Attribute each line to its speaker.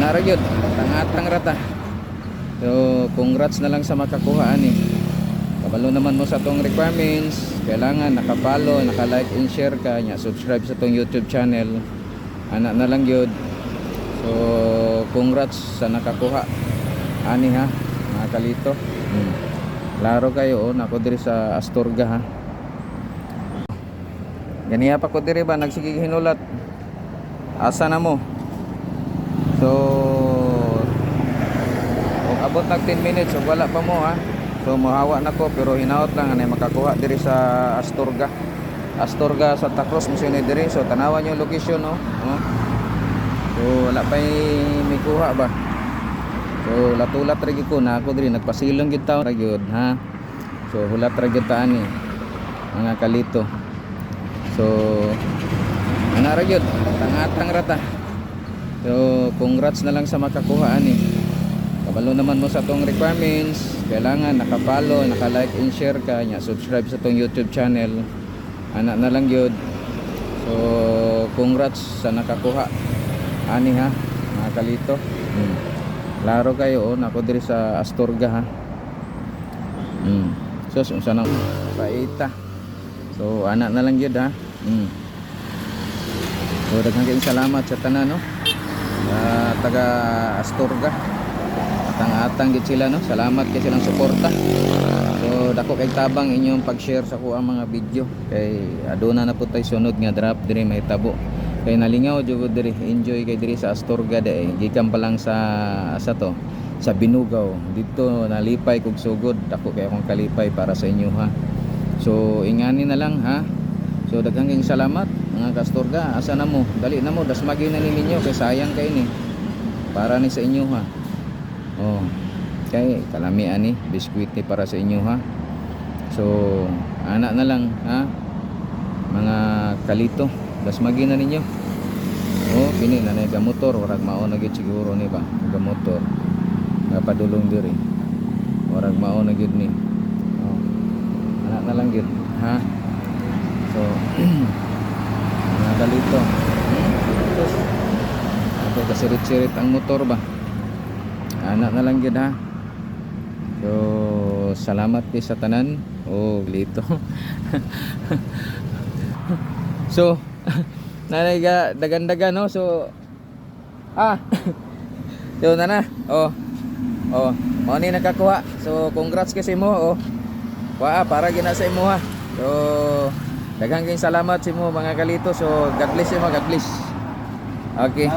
Speaker 1: Ana ra gyud, tangatang rata. So congrats na lang sa makakuha ani. Kabalo naman mo sa tong requirements, kailangan naka-follow, naka-like and share ka, nya subscribe sa tong YouTube channel. Ana na lang gyud. So congrats sa nakakuha ani ha, mga kalito. Klaro kayo, nako diri sa Astorga ha. Ganiya pa ko diri ba nagsige hinulat. Asa na mo? So kung abot nag 10 minutes so wala pa mo ha. So mohawa na ko pero hinaot lang anay makakuha diri sa Astorga. Astorga sa Tacros Mission diri. So tanawan yung location no. So wala pa may kuha ba. So latulat ra gyud ko na ako diri nagpasilong gyud taon ra gyud ha. So hulat ra gyud ta ani mga kalito. So ana ra gyud tangatang rata. So congrats na lang sa makakuha ani. Kabalo naman mo sa tong requirements, kailangan naka-follow, naka-like and share ka, nya subscribe sa tong YouTube channel. Ana na lang gyud. So congrats sa nakakuha ani ha mga kalito. Klaro kayo, nako diri sa Astorga ha. So unsa nang paita. So ana na lang gyud ha. So daghang kayong salamat sa tanan no. Taga Astorga. Atang-atang gid sila no. Salamat kay silang suporta. So dako kay tabang inyong pag-share sa kuang mga video. Kay aduna na po tay sunod nga drop diri may tabo. Kay nalingaw jud diri, enjoy kay diri sa Astorga day. Gikan pa lang sa to, sa Binugaw. Dito nalipay kog sugod. Dako kay akong kalipay para sa inyo ha. So ingani na lang ha. So daghang kayong salamat mga Astorga. Asa na mo? Dali na mo, dasmagin na ninyo kay sayang kay ni. Para ni sa inyo ha. Oh. Kay kalami ani, biskwit ni para sa inyo ha. So ana na lang ha. Mga kalito, dasmagin na ninyo. Oh, kini na nay motor, warag mao na gyud siguro ni ba. Ga motor. Nga padulong diri. Warag mao na gyud ni. Oh. Ana na lang gyud ha. So mga kalito. Ito kasirit-sirit ang motor ba. Ana na lang gyud ha. So salamat kay sa tanan. Oh, lito. So nanay ga dagan-dagan no. So so na. Oh mao ni nakakuha. So congrats kasi mo oh. Para gina sa imo ha. So daghang kayong salamat sa imo mga kalito. So God bless you, God bless. Okay.